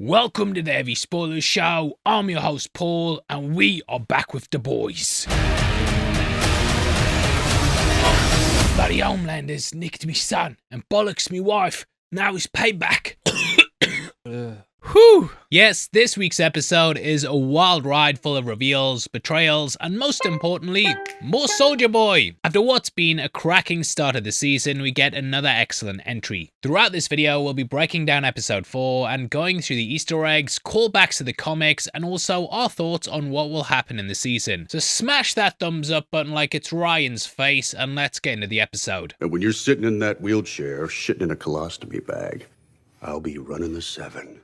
Welcome to the Heavy Spoilers Show. I'm your host Paul, and we are back with the boys. Bloody Homelander's nicked me son and bollocks me wife. Now he's payback. Whew! Yes, this week's episode is a wild ride full of reveals, betrayals, and most importantly, more Soldier Boy! After what's been a cracking start of the season, we get another excellent entry. Throughout this video, we'll be breaking down episode 4 and going through the Easter eggs, callbacks to the comics, and also our thoughts on what will happen in the season. So smash that thumbs up button like it's Ryan's face, and let's get into the episode. And when you're sitting in that wheelchair, shitting in a colostomy bag, I'll be running the 7.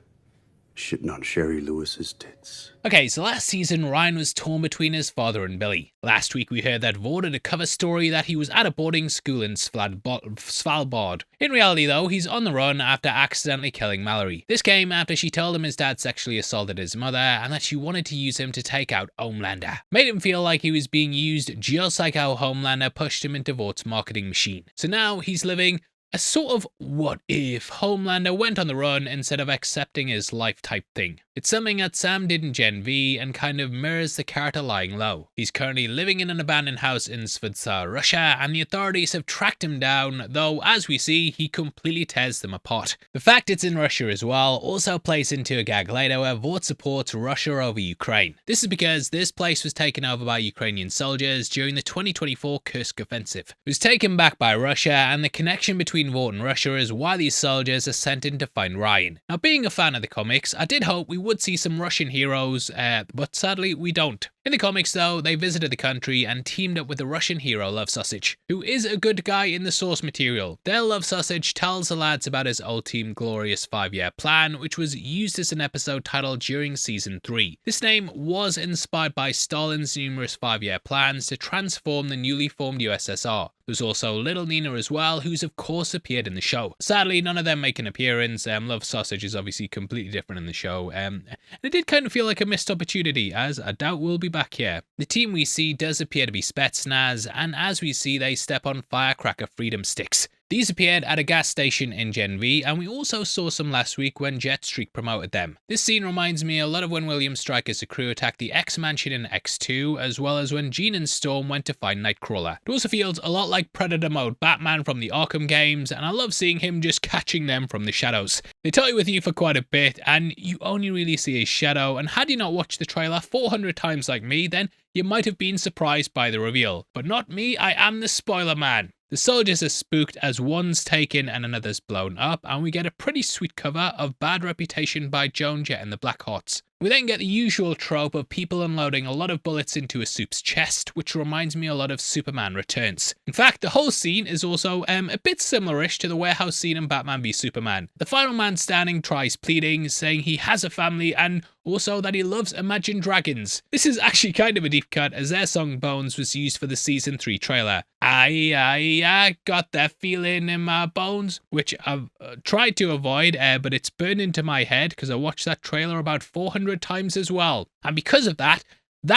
Shitting on Sherry Lewis's tits. Okay, so last season, Ryan was torn between his father and Billy. Last week, we heard that Vought had a cover story that he was at a boarding school in Svalbard. In reality, though, he's on the run after accidentally killing Mallory. This came after she told him his dad sexually assaulted his mother and that she wanted to use him to take out Homelander. Made him feel like he was being used just like how Homelander pushed him into Vaught's marketing machine. So now he's living a sort of what if Homelander went on the run instead of accepting his life type thing. It's something that Sam did in Gen V and kind of mirrors the character lying low. He's currently living in an abandoned house in Svidzar, Russia, and the authorities have tracked him down, though as we see, he completely tears them apart. The fact it's in Russia as well also plays into a gag later where Vought supports Russia over Ukraine. This is because this place was taken over by Ukrainian soldiers during the 2024 Kursk offensive. It was taken back by Russia, and the connection between Vought and Russia is why these soldiers are sent in to find Ryan. Now, being a fan of the comics, I did hope we would see some Russian heroes, but sadly we don't. In the comics though, they visited the country and teamed up with the Russian hero Love Sausage, who is a good guy in the source material. Their Love Sausage tells the lads about his old Team Glorious 5-year plan, which was used as an episode title during season 3. This name was inspired by Stalin's numerous 5-year plans to transform the newly formed USSR. There's also Little Nina as well, who's of course appeared in the show. Sadly, none of them make an appearance. Love Sausage is obviously completely different in the show, and it did kind of feel like a missed opportunity, as I doubt we'll be back here. The team we see does appear to be Spetsnaz, and as we see, they step on firecracker freedom sticks. These appeared at a gas station in Gen V, and we also saw some last week when Jetstreak promoted them. This scene reminds me a lot of when William Stryker's crew attacked the X-Mansion in X2, as well as when Jean and Storm went to find Nightcrawler. It also feels a lot like Predator mode Batman from the Arkham games, and I love seeing him just catching them from the shadows. They toy with you for quite a bit, and you only really see his shadow, and had you not watched the trailer 400 times like me, then you might have been surprised by the reveal. But not me, I am the spoiler man. The soldiers are spooked as one's taken and another's blown up, and we get a pretty sweet cover of Bad Reputation by Joan Jett and the Blackhearts. We then get the usual trope of people unloading a lot of bullets into a soup's chest, which reminds me a lot of Superman Returns. In fact, the whole scene is also a bit similar-ish to the warehouse scene in Batman v Superman. The final man standing tries pleading, saying he has a family and also that he loves Imagine Dragons. This is actually kind of a deep cut, as their song Bones was used for the season 3 trailer. I got that feeling in my bones, which I've tried to avoid, but it's burned into my head because I watched that trailer about 400 times as well. And because of that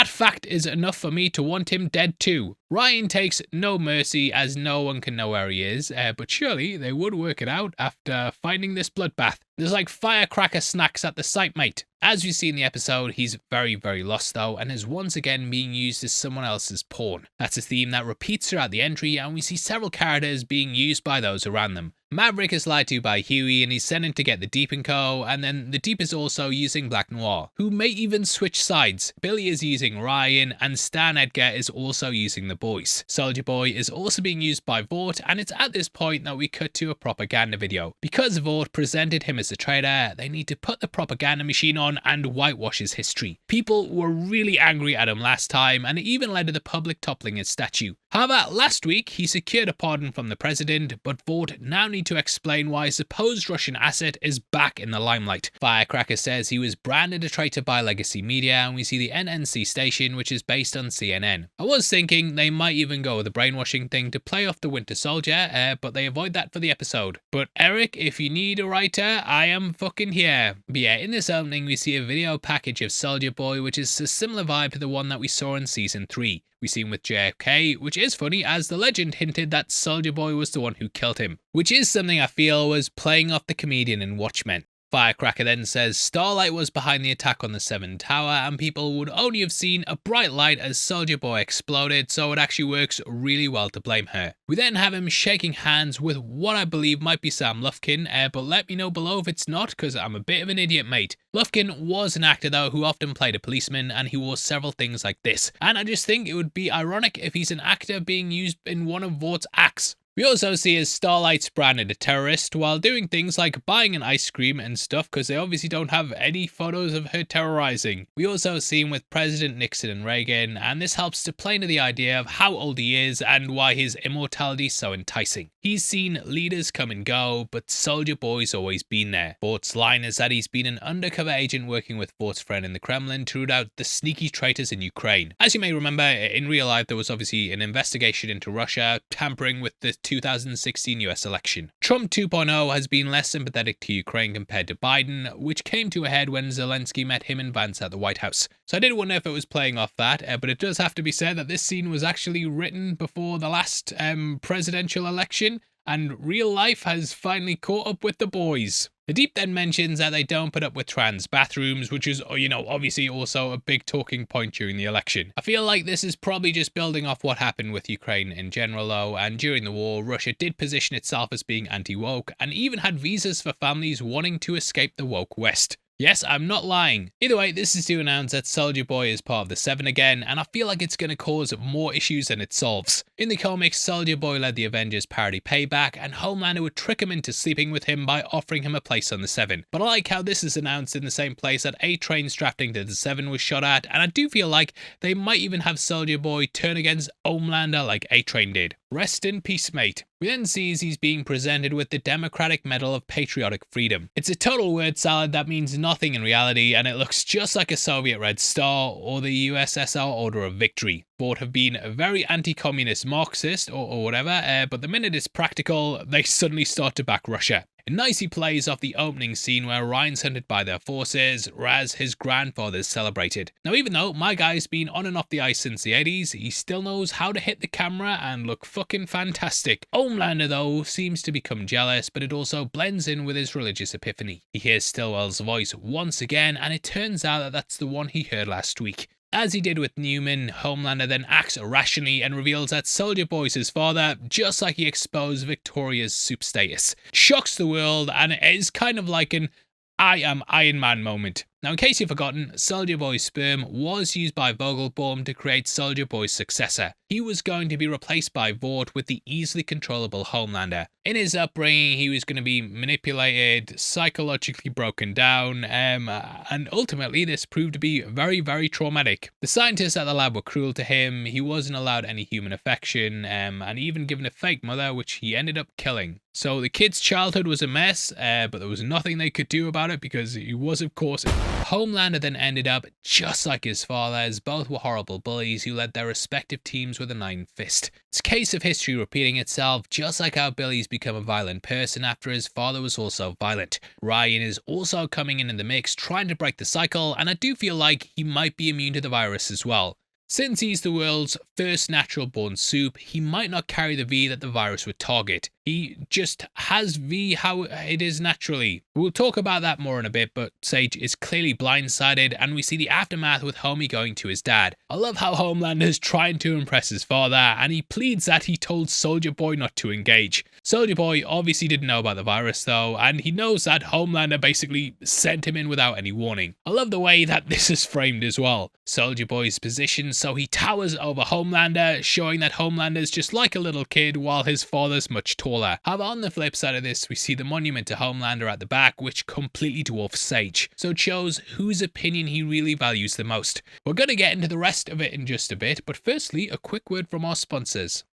fact is enough for me to want him dead too. Ryan takes no mercy as no one can know where he is, but surely they would work it out after finding this bloodbath. There's like firecracker snacks at the site, mate. As we see in the episode, he's very, very lost though, and is once again being used as someone else's pawn. That's a theme that repeats throughout the entry, and we see several characters being used by those around them. Maverick is lied to by Huey and he's sent in to get the Deep & Co, and then the Deep is also using Black Noir, who may even switch sides. Billy is using Ryan, and Stan Edgar is also using the boys. Soldier Boy is also being used by Vought, and it's at this point that we cut to a propaganda video. Because Vought presented him as a traitor, they need to put the propaganda machine on and whitewash his history. People were really angry at him last time, and it even led to the public toppling his statue. However, last week he secured a pardon from the president, but Vought now need to explain why a supposed Russian asset is back in the limelight. Firecracker says he was branded a traitor by Legacy Media, and we see the NNC station, which is based on CNN. I was thinking they might even go with the brainwashing thing to play off the Winter Soldier, but they avoid that for the episode. But Eric, if you need a writer, I am fucking here. But yeah, in this opening we see a video package of Soldier Boy, which is a similar vibe to the one that we saw in season 3. We see him with JFK, which is funny as the legend hinted that Soldier Boy was the one who killed him, which is something I feel was playing off the comedian in Watchmen. Firecracker then says Starlight was behind the attack on the 7 Tower and people would only have seen a bright light as Soldier Boy exploded, so it actually works really well to blame her. We then have him shaking hands with what I believe might be Sam Lufkin, but let me know below if it's not, because I'm a bit of an idiot, mate. Lufkin was an actor though who often played a policeman, and he wore several things like this, and I just think it would be ironic if he's an actor being used in one of Vaught's acts. We also see as Starlight's branded a terrorist while doing things like buying an ice cream and stuff, because they obviously don't have any photos of her terrorizing. We also see him with President Nixon and Reagan, and this helps to play into the idea of how old he is and why his immortality is so enticing. He's seen leaders come and go, but Soldier Boy's always been there. Vaught's line is that he's been an undercover agent working with Vaught's friend in the Kremlin to root out the sneaky traitors in Ukraine. As you may remember, in real life there was obviously an investigation into Russia tampering with the 2016 US election. Trump 2.0 has been less sympathetic to Ukraine compared to Biden, which came to a head when Zelensky met him and Vance at the White House. So I did wonder if it was playing off that, but it does have to be said that this scene was actually written before the last presidential election, and real life has finally caught up with the boys. The Deep then mentions that they don't put up with trans bathrooms, which is, obviously also a big talking point during the election. I feel like this is probably just building off what happened with Ukraine in general though, and during the war, Russia did position itself as being anti-woke, and even had visas for families wanting to escape the woke West. Yes, I'm not lying. Either way, this is to announce that Soldier Boy is part of the 7 again, and I feel like it's going to cause more issues than it solves. In the comics, Soldier Boy led the Avengers parody Payback, and Homelander would trick him into sleeping with him by offering him a place on the 7. But I like how this is announced in the same place that A-Train's drafting to the 7 was shot at, and I do feel like they might even have Soldier Boy turn against Homelander like A-Train did. Rest in peace, mate. We then see he's being presented with the Democratic Medal of Patriotic Freedom. It's a total word salad that means nothing in reality, and it looks just like a Soviet Red Star or the USSR Order of Victory. Vought have been a very anti-communist Marxist or whatever, but the minute it's practical, they suddenly start to back Russia. It nicely plays off the opening scene where Ryan's hunted by their forces, whereas his grandfather's celebrated. Now, even though my guy's been on and off the ice since the 80s, he still knows how to hit the camera and look fucking fantastic. Homelander, though, seems to become jealous, but it also blends in with his religious epiphany. He hears Stillwell's voice once again, and it turns out that that's the one he heard last week. As he did with Newman, Homelander then acts irrationally and reveals that Soldier Boy's his father, just like he exposed Victoria's soup status. Shocks the world, and it is kind of like an I am Iron Man moment. Now, in case you've forgotten, Soldier Boy's sperm was used by Vogelbaum to create Soldier Boy's successor. He was going to be replaced by Vought with the easily controllable Homelander. In his upbringing, he was going to be manipulated, psychologically broken down, and ultimately this proved to be very, very traumatic. The scientists at the lab were cruel to him, he wasn't allowed any human affection, and even given a fake mother, which he ended up killing. So the kid's childhood was a mess, but there was nothing they could do about it because he was, of course, Homelander then ended up just like his father, as both were horrible bullies who led their respective teams with an iron fist. It's a case of history repeating itself, just like how Billy's become a violent person after his father was also violent. Ryan is also coming in the mix, trying to break the cycle, and I do feel like he might be immune to the virus as well. Since he's the world's first natural-born soup, he might not carry the V that the virus would target. He just has V how it is naturally. We'll talk about that more in a bit, but Sage is clearly blindsided, and we see the aftermath with Homie going to his dad. I love how Homelander's trying to impress his father, and he pleads that he told Soldier Boy not to engage. Soldier Boy obviously didn't know about the virus though, and he knows that Homelander basically sent him in without any warning. I love the way that this is framed as well. Soldier Boy's positioned so he towers over Homelander, showing that Homelander's just like a little kid while his father's much taller. However, on the flip side of this, we see the monument to Homelander at the back, which completely dwarfs Sage. So it shows whose opinion he really values the most. We're going to get into the rest of it in just a bit, but firstly, a quick word from our sponsors.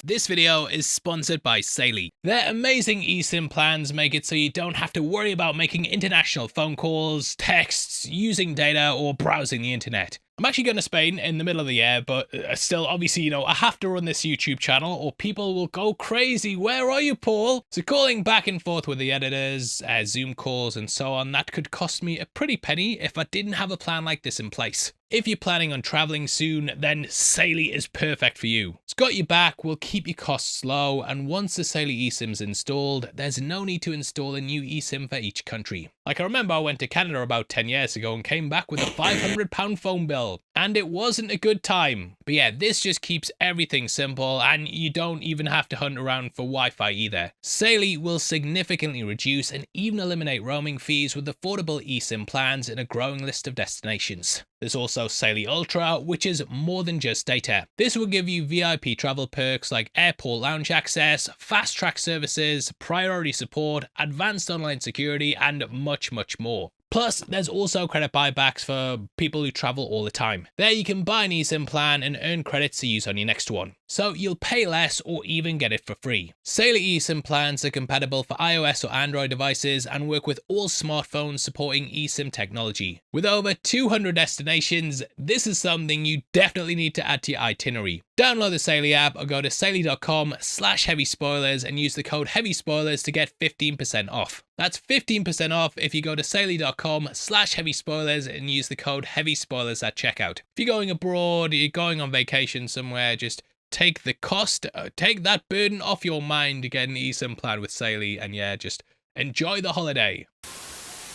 This video is sponsored by Saley. Their amazing eSIM plans make it so you don't have to worry about making international phone calls, texts, using data, or browsing the internet. I'm actually going to Spain in the middle of the year, but still, obviously, I have to run this YouTube channel or people will go crazy. Where are you, Paul? So calling back and forth with the editors, Zoom calls and so on, that could cost me a pretty penny if I didn't have a plan like this in place. If you're planning on traveling soon, then Saley is perfect for you. It's got your back, will keep your costs low, and once the Saley eSIM's installed, there's no need to install a new eSIM for each country. Like, I remember I went to Canada about 10 years ago and came back with a £500 phone bill, and it wasn't a good time. But yeah, this just keeps everything simple, and you don't even have to hunt around for Wi-Fi either. Saley will significantly reduce and even eliminate roaming fees with affordable eSIM plans in a growing list of destinations. There's also Saley Ultra, which is more than just data. This will give you VIP travel perks like airport lounge access, fast track services, priority support, advanced online security, and much more. Plus, there's also credit buybacks for people who travel all the time. There you can buy an eSIM plan and earn credits to use on your next one. So you'll pay less or even get it for free. Saley eSIM plans are compatible for iOS or Android devices and work with all smartphones supporting eSIM technology. With over 200 destinations, this is something you definitely need to add to your itinerary. Download the Saley app or go to saley.com/heavyspoilers and use the code HEAVYSPOILERS to get 15% off. That's 15% off if you go to saley.com/heavyspoilers and use the code HEAVYSPOILERS at checkout. If you're going abroad, you're going on vacation somewhere, just take the cost, take that burden off your mind to get an eSIM plan with Saley, and yeah, just enjoy the holiday.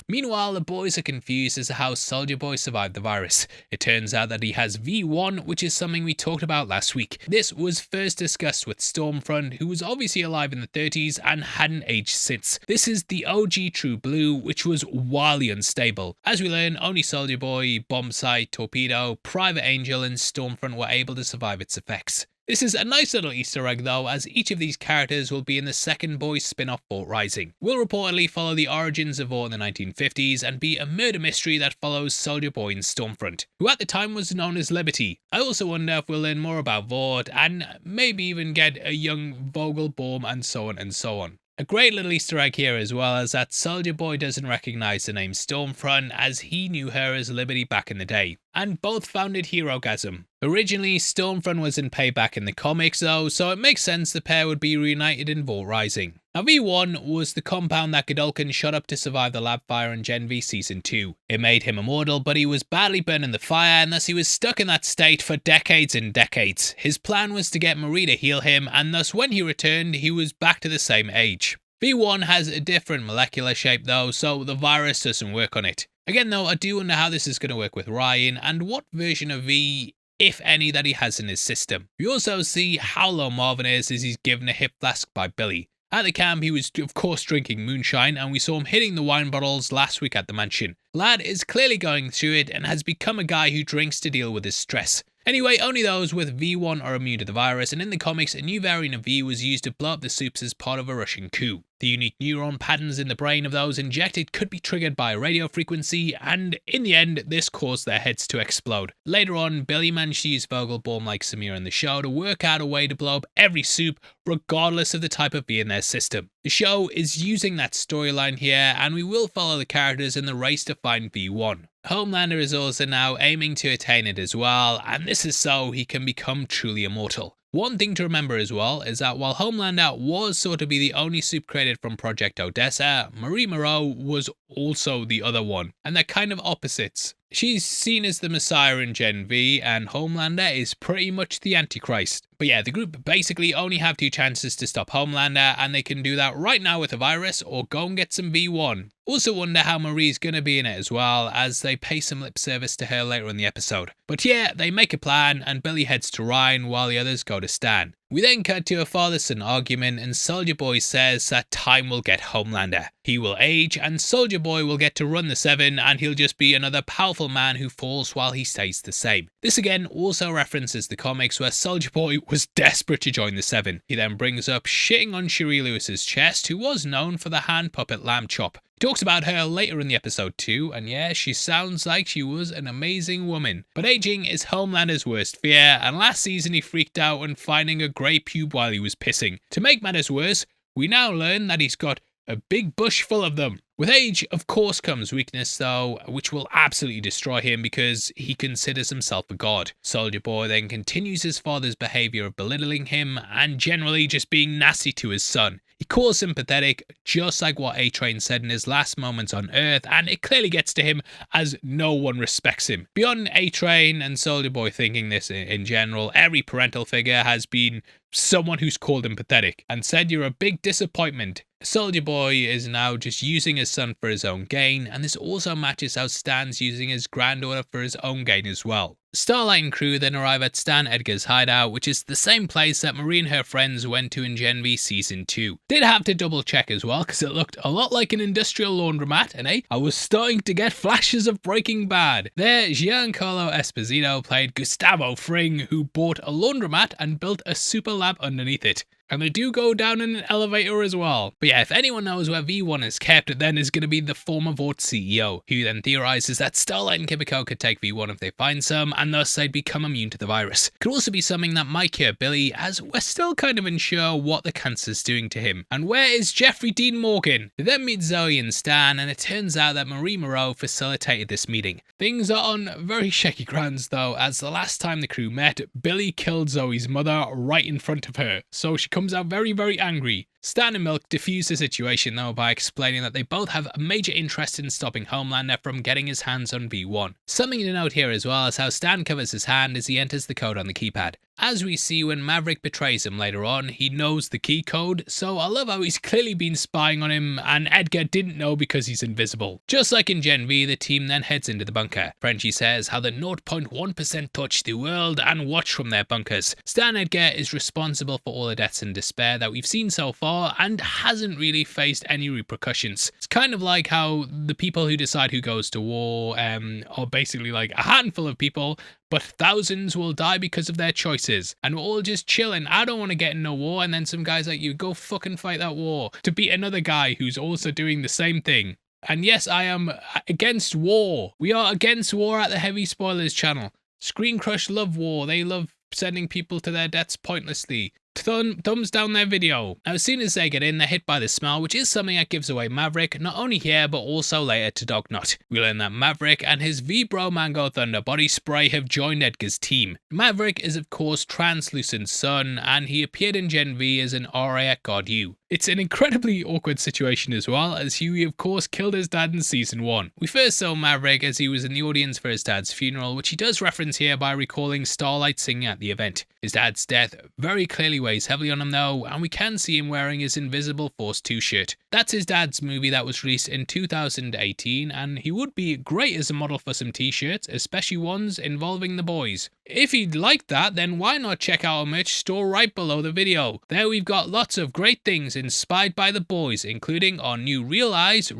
Meanwhile, the boys are confused as to how Soldier Boy survived the virus. It turns out that he has V1, which is something we talked about last week. This was first discussed with Stormfront, who was obviously alive in the 30s and hadn't aged since. This is the OG True Blue, which was wildly unstable. As we learn, only Soldier Boy, Bombsight, Torpedo, Private Angel, and Stormfront were able to survive its effects. This is a nice little Easter egg though, as each of these characters will be in the second Boys spin-off Vought Rising. We'll reportedly follow the origins of Vought in the 1950s and be a murder mystery that follows Soldier Boy and Stormfront, who at the time was known as Liberty. I also wonder if we'll learn more about Vought and maybe even get a young Vogelbaum and so on and so on. A great little Easter egg here as well is that Soldier Boy doesn't recognise the name Stormfront, as he knew her as Liberty back in the day, and both founded Herogasm. Originally, Stormfront was in Payback in the comics though, so it makes sense the pair would be reunited in Vought Rising. Now V1 was the compound that Godolkin shot up to survive the lab fire in Gen V Season 2. It made him immortal, but he was badly burned in the fire, and thus he was stuck in that state for decades and decades. His plan was to get Marie to heal him, and thus when he returned, he was back to the same age. V1 has a different molecular shape though, so the virus doesn't work on it. Again though, I do wonder how this is going to work with Ryan, and what version of V, if any, that he has in his system. We also see how low Marvin is as he's given a hip flask by Billy. At the camp, he was of course drinking moonshine, and we saw him hitting the wine bottles last week at the mansion. Lad is clearly going through it and has become a guy who drinks to deal with his stress. Anyway, only those with V1 are immune to the virus, and in the comics, a new variant of V was used to blow up the soups as part of a Russian coup. The unique neuron patterns in the brain of those injected could be triggered by a radio frequency, and in the end, this caused their heads to explode. Later on, Billy managed to use Vogelbaum like Samir in the show to work out a way to blow up every soup, regardless of the type of V in their system. The show is using that storyline here, and we will follow the characters in the race to find V1. Homelander is also now aiming to attain it as well, and this is so he can become truly immortal. One thing to remember as well is that while Homelander was thought to be the only soup created from Project Odessa, Marie Moreau was also the other one, and they're kind of opposites. She's seen as the Messiah in Gen V, and Homelander is pretty much the Antichrist. But yeah, the group basically only have two chances to stop Homelander, and they can do that right now with a virus or go and get some V1. Also wonder how Marie's gonna be in it as well, as they pay some lip service to her later in the episode. But yeah, they make a plan, and Billy heads to Ryan while the others go to Stan. We then cut to a father-son argument, and Soldier Boy says that time will get Homelander. He will age, and Soldier Boy will get to run the 7, and he'll just be another powerful man who falls while he stays the same. This again also references the comics where Soldier Boy was desperate to join the 7. He then brings up shitting on Cherie Lewis's chest, who was known for the hand puppet Lamb Chop. He talks about her later in the episode too, and yeah, she sounds like she was an amazing woman. But aging is Homelander's worst fear, and last season he freaked out when finding a grey pube while he was pissing. To make matters worse, we now learn that he's got a big bush full of them. With age, of course, comes weakness though, which will absolutely destroy him because he considers himself a god. Soldier Boy then continues his father's behaviour of belittling him and generally just being nasty to his son. He calls him pathetic, just like what A-Train said in his last moments on Earth, and it clearly gets to him as no one respects him. Beyond A-Train and Soulja Boy thinking this in general, every parental figure has been someone who's called him pathetic and said you're a big disappointment. Soulja Boy is now just using his son for his own gain, and this also matches how Stan's using his granddaughter for his own gain as well. Starlight and crew then arrive at Stan Edgar's hideout, which is the same place that Marie and her friends went to in Gen V Season 2. Did have to double check as well, because it looked a lot like an industrial laundromat, and I was starting to get flashes of Breaking Bad. There, Giancarlo Esposito played Gustavo Fring, who bought a laundromat and built a super lab underneath it. And they do go down in an elevator as well. But yeah, if anyone knows where V1 is kept, then it's going to be the former Vought CEO, who then theorizes that Starlight and Kimiko could take V1 if they find some, and thus they'd become immune to the virus. Could also be something that might cure Billy, as we're still kind of unsure what the cancer's doing to him. And where is Jeffrey Dean Morgan? They then meet Zoe and Stan, and it turns out that Marie Moreau facilitated this meeting. Things are on very shaky grounds though, as the last time the crew met, Billy killed Zoe's mother right in front of her, so she comes out very, very angry. Stan and Milk diffuse the situation though by explaining that they both have a major interest in stopping Homelander from getting his hands on V1. Something to note here as well is how Stan covers his hand as he enters the code on the keypad. As we see when Maverick betrays him later on, he knows the key code, so I love how he's clearly been spying on him and Edgar didn't know because he's invisible. Just like in Gen V, the team then heads into the bunker. Frenchie says how the 0.1% touch the world and watch from their bunkers. Stan Edgar is responsible for all the deaths and despair that we've seen so far and hasn't really faced any repercussions. It's kind of like how the people who decide who goes to war are basically like a handful of people, but thousands will die because of their choices. And we're all just chilling. I don't want to get in a war, and then some guy's like, you go fucking fight that war to beat another guy who's also doing the same thing. And yes, I am against war. We are against war at the Heavy Spoilers channel. Screen Crush love war. They love sending people to their deaths pointlessly. Thumbs down their video. Now, as soon as they get in, they're hit by the smell, which is something that gives away Maverick, not only here, but also later to Dognut. We learn that Maverick and his V-Bro Mango Thunder body spray have joined Edgar's team. Maverick is, of course, Translucent's son, and he appeared in Gen V as an RA at God U. It's an incredibly awkward situation as well, as Huey of course killed his dad in Season 1. We first saw Maverick as he was in the audience for his dad's funeral, which he does reference here by recalling Starlight singing at the event. His dad's death very clearly weighs heavily on him though, and we can see him wearing his Invisible Force 2 shirt. That's his dad's movie that was released in 2018, and he would be great as a model for some t-shirts, especially ones involving the boys. If you'd like that, then why not check out our merch store right below the video. There we've got lots of great things inspired by the boys, including our new Realize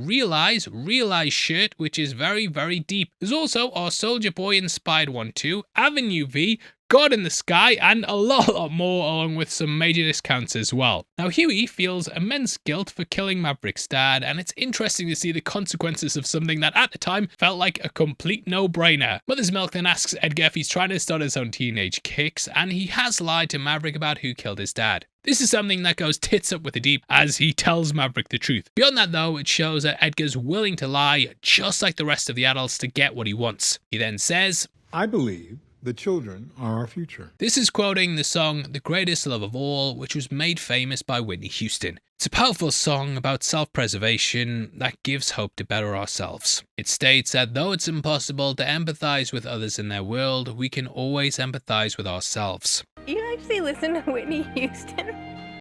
shirt, which is very, very deep. There's also our Soulja Boy inspired one too, Avenue V, God in the Sky, and a lot more, along with some major discounts as well. Now, Huey feels immense guilt for killing Maverick's dad, and it's interesting to see the consequences of something that at the time felt like a complete no-brainer. Mother's Milk then asks Edgar if he's trying to start his own teenage kicks, and he has lied to Maverick about who killed his dad. This is something that goes tits up with the deep as he tells Maverick the truth. Beyond that though, it shows that Edgar's willing to lie, just like the rest of the adults, to get what he wants. He then says, I believe the children are our future. This is quoting the song The Greatest Love of All, which was made famous by Whitney Houston. It's a powerful song about self-preservation that gives hope to better ourselves. It states that though it's impossible to empathize with others in their world, we can always empathize with ourselves. You actually listen to Whitney Houston?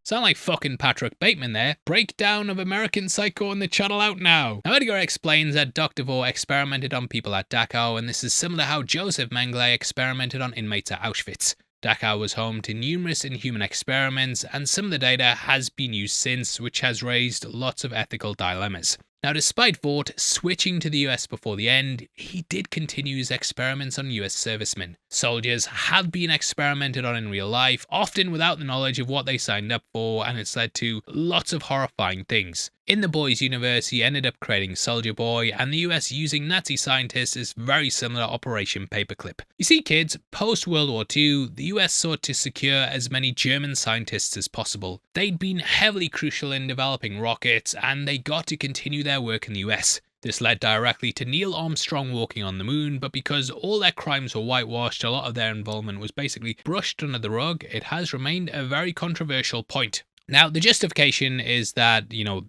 Sound like fucking Patrick Bateman there. Breakdown of American Psycho on the channel out now. Now Edgar explains that Dr. Vought experimented on people at Dachau, and this is similar to how Joseph Mengele experimented on inmates at Auschwitz. Dachau was home to numerous inhuman experiments, and some of the data has been used since, which has raised lots of ethical dilemmas. Now, despite Vought switching to the US before the end, he did continue his experiments on US servicemen. Soldiers have been experimented on in real life, often without the knowledge of what they signed up for, and it's led to lots of horrifying things. In the boys' universe, he ended up creating Soulja Boy, and the US using Nazi scientists is very similar to Operation Paperclip. You see kids, post-World War II, the US sought to secure as many German scientists as possible. They'd been heavily crucial in developing rockets, and they got to continue their work in the US. This led directly to Neil Armstrong walking on the moon, but because all their crimes were whitewashed, a lot of their involvement was basically brushed under the rug, it has remained a very controversial point. Now, the justification is that,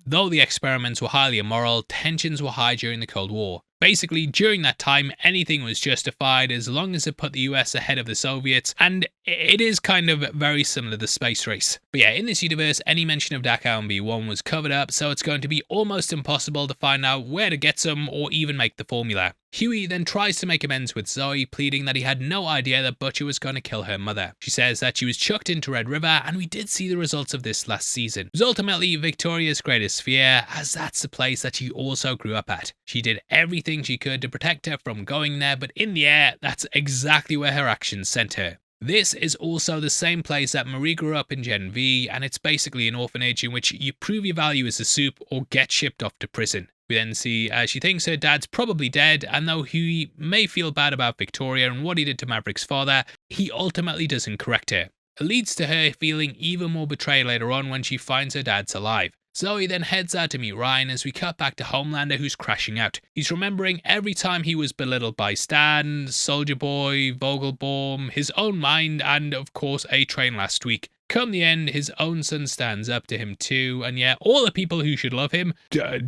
though the experiments were highly immoral, tensions were high during the Cold War. Basically, during that time, anything was justified as long as it put the US ahead of the Soviets, and it is kind of very similar to the space race. But yeah, in this universe, any mention of Dachau and B1 was covered up, so it's going to be almost impossible to find out where to get some or even make the formula. Huey then tries to make amends with Zoe, pleading that he had no idea that Butcher was going to kill her mother. She says that she was chucked into Red River, and we did see the results of this last season. It was ultimately Victoria's greatest fear, as that's the place that she also grew up at. She did everything she could to protect her from going there, but in the air, that's exactly where her actions sent her. This is also the same place that Marie grew up in Gen V, and it's basically an orphanage in which you prove your value as a soup or get shipped off to prison. We then see she thinks her dad's probably dead, and though Huey may feel bad about Victoria and what he did to Maverick's father, he ultimately doesn't correct her. It leads to her feeling even more betrayed later on when she finds her dad's alive. Zoe then heads out to meet Ryan as we cut back to Homelander, who's crashing out. He's remembering every time he was belittled by Stan, Soldier Boy, Vogelbaum, his own mind, and of course A-Train last week. Come the end, his own son stands up to him too, and yeah, all the people who should love him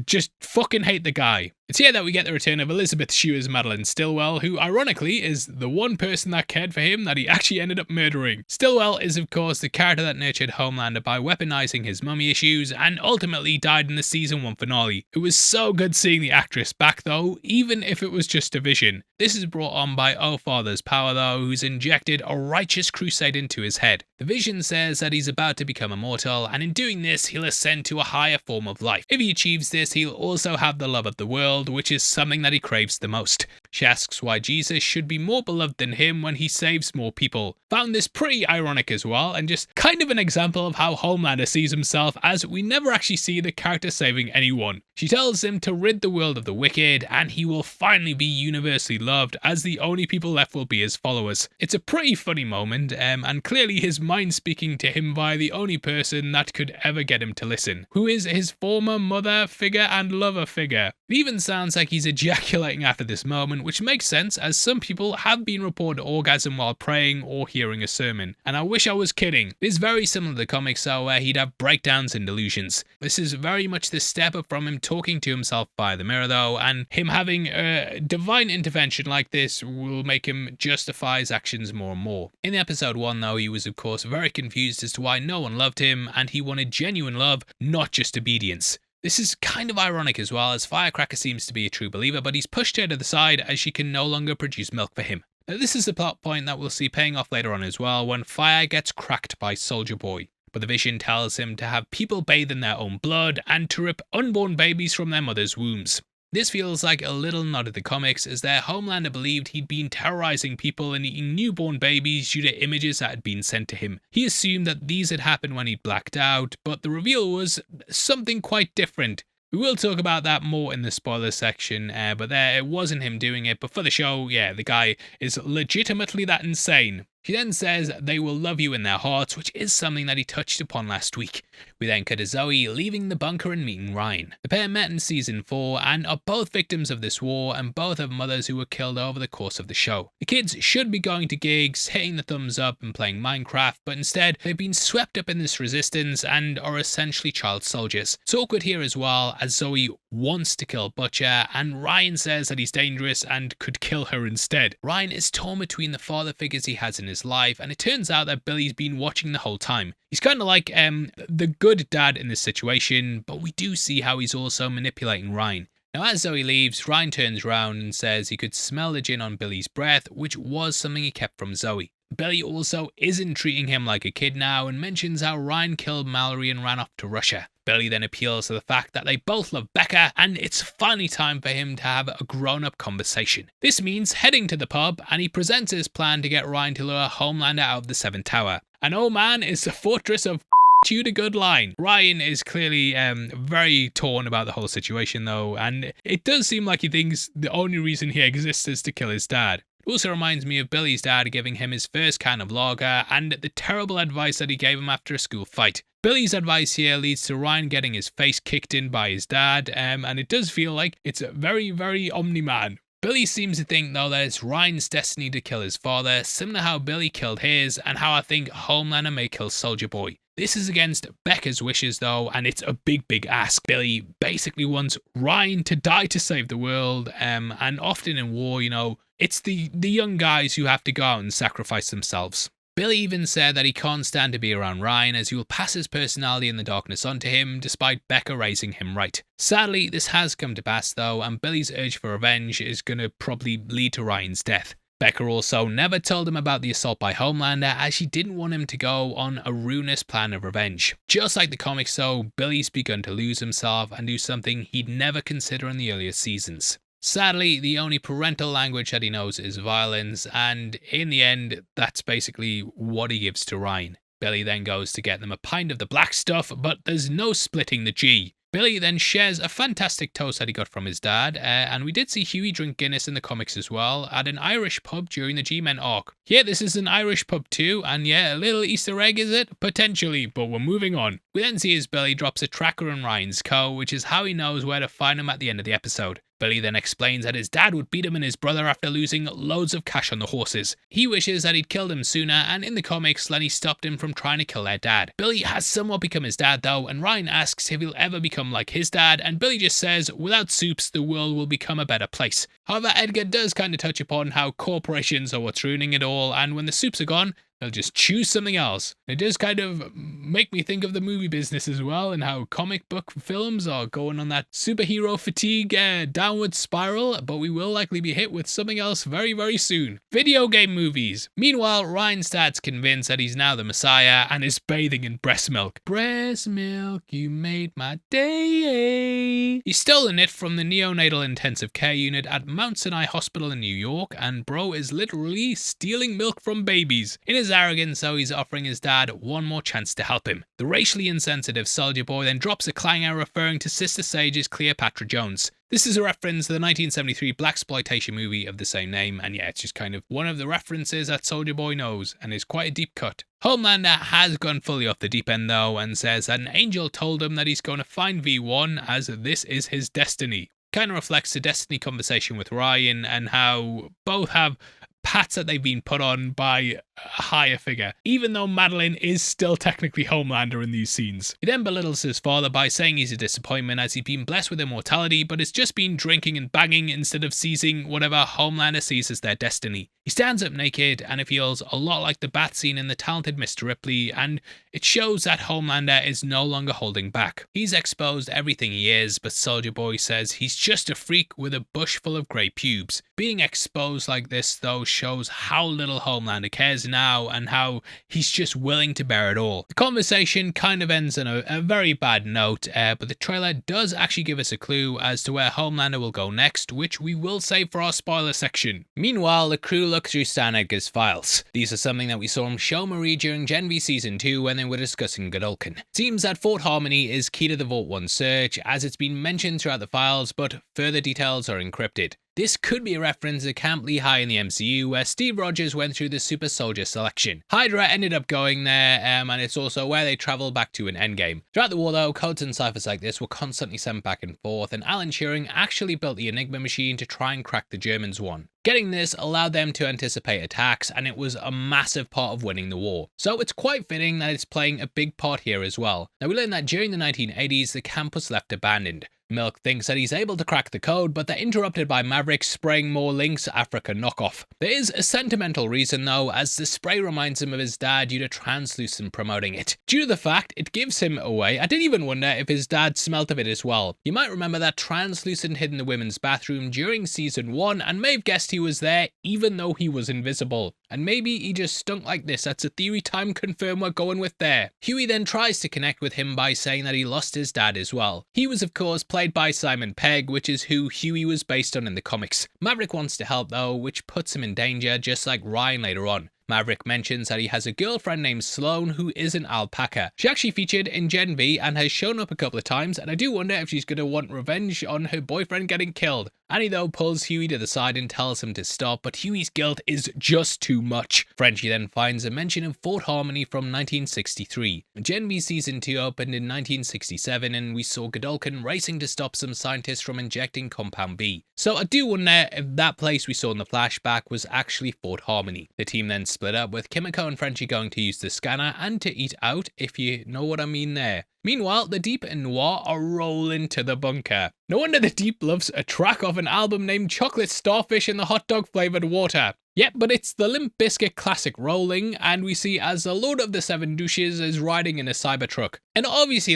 just fucking hate the guy. It's here that we get the return of Elizabeth Shue's Madeline Stillwell, who ironically is the one person that cared for him that he actually ended up murdering. Stillwell is of course the character that nurtured Homelander by weaponizing his mummy issues and ultimately died in the season 1 finale. It was so good seeing the actress back though, even if it was just a vision. This is brought on by O-Father's power though, who's injected a righteous crusade into his head. The Vision says that he's about to become immortal, and in doing this he'll ascend to a higher form of life. If he achieves this, he'll also have the love of the world, which is something that he craves the most. She asks why Jesus should be more beloved than him when he saves more people. Found this pretty ironic as well, and just kind of an example of how Homelander sees himself, as we never actually see the character saving anyone. She tells him to rid the world of the wicked, and he will finally be universally loved, as the only people left will be his followers. It's a pretty funny moment, and clearly his mind speaking to him via the only person that could ever get him to listen, who is his former mother figure and lover figure. It even sounds like he's ejaculating after this moment, which makes sense as some people have been reported to orgasm while praying or hearing a sermon. And I wish I was kidding. It is very similar to the comics though, where he'd have breakdowns and delusions. This is very much the step up from him talking to himself by the mirror though, and him having a divine intervention like this will make him justify his actions more and more. In episode 1 though, he was of course very confused as to why no one loved him, and he wanted genuine love, not just obedience. This is kind of ironic as well, as Firecracker seems to be a true believer, but he's pushed her to the side as she can no longer produce milk for him. Now, this is a plot point that we'll see paying off later on as well, when Fire gets cracked by Soldier Boy. But the Vision tells him to have people bathe in their own blood and to rip unborn babies from their mother's wombs. This feels like a little nod to the comics, as their Homelander believed he'd been terrorizing people and eating newborn babies due to images that had been sent to him. He assumed that these had happened when he'd blacked out, but the reveal was something quite different. We will talk about that more in the spoiler section, but there it wasn't him doing it, but for the show, yeah, the guy is legitimately that insane. She then says they will love you in their hearts, which is something that he touched upon last week. We then cut to Zoe leaving the bunker and meeting Ryan. The pair met in season 4 and are both victims of this war, and both have mothers who were killed over the course of the show. The kids should be going to gigs, hitting the thumbs up and playing Minecraft, but instead they've been swept up in this resistance and are essentially child soldiers. It's awkward here as well, as Zoe wants to kill Butcher and Ryan says that he's dangerous and could kill her instead. Ryan is torn between the father figures he has in his life, and it turns out that Billy's been watching the whole time. He's kind of like the good dad in this situation, but we do see how he's also manipulating Ryan. Now as Zoe leaves, Ryan turns around and says he could smell the gin on Billy's breath, which was something he kept from Zoe. Billy also isn't treating him like a kid now and mentions how Ryan killed Mallory and ran off to Russia. Billy then appeals to the fact that they both love Becca and it's finally time for him to have a grown-up conversation. This means heading to the pub, and he presents his plan to get Ryan to lure Homelander out of the 7th tower. And oh man, is the fortress of you a good line. Ryan is clearly very torn about the whole situation though, and it does seem like he thinks the only reason he exists is to kill his dad. It also reminds me of Billy's dad giving him his first can of lager and the terrible advice that he gave him after a school fight. Billy's advice here leads to Ryan getting his face kicked in by his dad, and it does feel like it's a very, very Omni-Man. Billy seems to think though that it's Ryan's destiny to kill his father, similar to how Billy killed his and how I think Homelander may kill Soldier Boy. This is against Becca's wishes though, and it's a big ask. Billy basically wants Ryan to die to save the world, and often in war, you know, it's the young guys who have to go out and sacrifice themselves. Billy even said that he can't stand to be around Ryan as he will pass his personality and the darkness onto him, despite Becca raising him right. Sadly, this has come to pass though, and Billy's urge for revenge is going to probably lead to Ryan's death. Becca also never told him about the assault by Homelander as she didn't want him to go on a ruinous plan of revenge. Just like the comics though, Billy's begun to lose himself and do something he'd never consider in the earlier seasons. Sadly, the only parental language that he knows is violence, and in the end, that's basically what he gives to Ryan. Billy then goes to get them a pint of the black stuff, but there's no splitting the G. Billy then shares a fantastic toast that he got from his dad, and we did see Huey drink Guinness in the comics as well, at an Irish pub during the G-Men arc. Yeah, this is an Irish pub too, and yeah, a little Easter egg is it? Potentially, but we're moving on. We then see as Billy drops a tracker on Ryan's coat, which is how he knows where to find him at the end of the episode. Billy then explains that his dad would beat him and his brother after losing loads of cash on the horses. He wishes that he'd killed him sooner, and in the comics, Lenny stopped him from trying to kill their dad. Billy has somewhat become his dad though, and Ryan asks if he'll ever become like his dad, and Billy just says, without soups, the world will become a better place. However, Edgar does kind of touch upon how corporations are what's ruining it all, and when the soups are gone, they'll just choose something else. It does kind of make me think of the movie business as well, and how comic book films are going on that superhero fatigue downward spiral, but we will likely be hit with something else very soon. Video game movies. Meanwhile, Ryan's dad's convinced that he's now the Messiah and is bathing in breast milk. Breast milk, you made my day. He's stolen it from the neonatal intensive care unit at Mount Sinai Hospital in New York, and bro is literally stealing milk from babies. In his arrogance, though, he's offering his dad one more chance to help him. The racially insensitive Soldier Boy then drops a clanger referring to Sister Sage's Cleopatra Jones. This is a reference to the 1973 blaxploitation movie of the same name, and yeah, it's just kind of one of the references that Soldier Boy knows, and is quite a deep cut. Homelander has gone fully off the deep end though, and says that an angel told him that he's going to find V1 as this is his destiny. Kind of reflects the destiny conversation with Ryan, and how both have pats that they've been put on by a higher figure, even though Madeline is still technically Homelander in these scenes. He then belittles his father by saying he's a disappointment as he's been blessed with immortality, but it's just been drinking and banging instead of seizing whatever Homelander sees as their destiny. He stands up naked, and it feels a lot like the bath scene in The Talented Mr. Ripley, and it shows that Homelander is no longer holding back. He's exposed everything he is, but Soldier Boy says he's just a freak with a bush full of grey pubes. Being exposed like this though shows how little Homelander cares now, and how he's just willing to bear it all. The conversation kind of ends on a very bad note, but the trailer does actually give us a clue as to where Homelander will go next, which we will save for our spoiler section. Meanwhile, the crew look through Stan Edgar's files. These are something that we saw him show Marie during Gen V Season 2 when they were discussing Godolkin. Seems that Fort Harmony is key to the Vault 1 search, as it's been mentioned throughout the files, but further details are encrypted. This could be a reference to Camp Lehigh in the MCU, where Steve Rogers went through the Super Soldier selection. Hydra ended up going there, and it's also where they travel back to in Endgame. Throughout the war though, codes and ciphers like this were constantly sent back and forth, and Alan Turing actually built the Enigma machine to try and crack the Germans one. Getting this allowed them to anticipate attacks, and it was a massive part of winning the war. So it's quite fitting that it's playing a big part here as well. Now we learned that during the 1980s, the camp was left abandoned. Milk thinks that he's able to crack the code, but they're interrupted by Maverick spraying more Lynx Africa knockoff. There is a sentimental reason though, as the spray reminds him of his dad due to Translucent promoting it. Due to the fact it gives him away, I did even wonder if his dad smelt of it as well. You might remember that Translucent hid in the women's bathroom during Season 1 and may have guessed he was there even though he was invisible. And maybe he just stunk like this. That's a theory time confirm we're going with there. Huey then tries to connect with him by saying that he lost his dad as well. He was of course played by Simon Pegg, which is who Huey was based on in the comics. Maverick wants to help though, which puts him in danger just like Ryan later on. Maverick mentions that he has a girlfriend named Sloane who is an alpaca. She actually featured in Gen V and has shown up a couple of times, and I do wonder if she's going to want revenge on her boyfriend getting killed. Annie though pulls Huey to the side and tells him to stop, but Huey's guilt is just too much. Frenchie then finds a mention of Fort Harmony from 1963. Gen V Season 2 opened in 1967 and we saw Godolkin racing to stop some scientists from injecting Compound B. So I do wonder if that place we saw in the flashback was actually Fort Harmony. The team then split up, with Kimiko and Frenchie going to use the scanner and to eat out, if you know what I mean there. Meanwhile, the Deep and Noir are rolling to the bunker. No wonder the Deep loves a track of an album named Chocolate Starfish in the hot dog flavoured water. Yep, but it's the Limp Bizkit classic rolling, and we see as the Lord of the Seven Douches is riding in a Cybertruck. And obviously,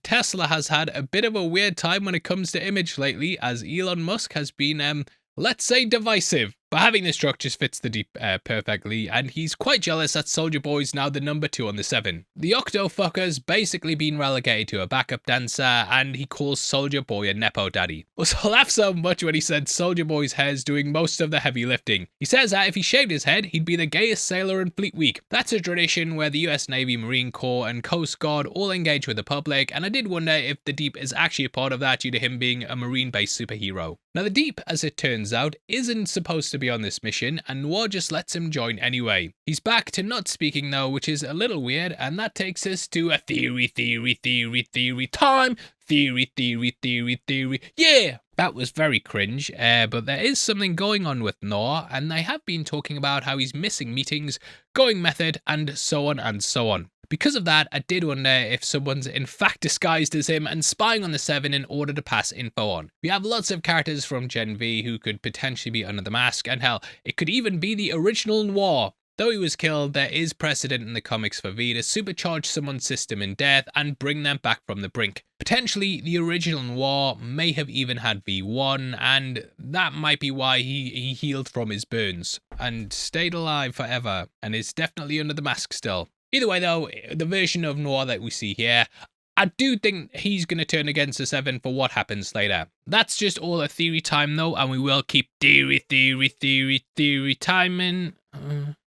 Tesla has had a bit of a weird time when it comes to image lately, as Elon Musk has been, let's say, divisive. But having this truck just fits the Deep perfectly, and he's quite jealous that Soulja Boy's now the number 2 on the 7. The Octo fucker's basically been relegated to a backup dancer, and he calls Soulja Boy a Nepo daddy. Also, I laughed so much when he said Soulja Boy's hair's doing most of the heavy lifting. He says that if he shaved his head, he'd be the gayest sailor in Fleet Week. That's a tradition where the US Navy, Marine Corps, and Coast Guard all engage with the public, and I did wonder if the Deep is actually a part of that due to him being a Marine-based superhero. Now, the Deep, as it turns out, isn't supposed to be on this mission, and Noir just lets him join anyway. He's back to not speaking though, which is a little weird, and that takes us to a theory time. Theory. Yeah! That was very cringe, but there is something going on with Noir, and they have been talking about how he's missing meetings, going method, and so on and so on. Because of that, I did wonder if someone's in fact disguised as him and spying on the 7 in order to pass info on. We have lots of characters from Gen V who could potentially be under the mask, and hell, it could even be the original Noir. Though he was killed, there is precedent in the comics for V to supercharge someone's system in death and bring them back from the brink. Potentially, the original Noir may have even had V1, and that might be why he healed from his burns and stayed alive forever, and is definitely under the mask still. Either way though, the version of Noir that we see here, I do think he's going to turn against the 7 for what happens later. That's just all a theory time though, and we will keep theory timing.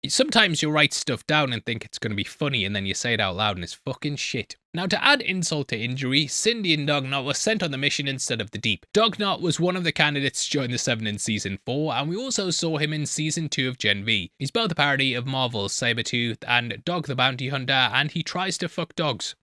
Sometimes you write stuff down and think it's going to be funny, and then you say it out loud and it's fucking shit. Now, to add insult to injury, Cindy and Dognot were sent on the mission instead of the Deep. Dognot was one of the candidates to join the 7 in Season 4, and we also saw him in Season 2 of Gen V. He's both a parody of Marvel's Sabretooth and Dog the Bounty Hunter, and he tries to fuck dogs.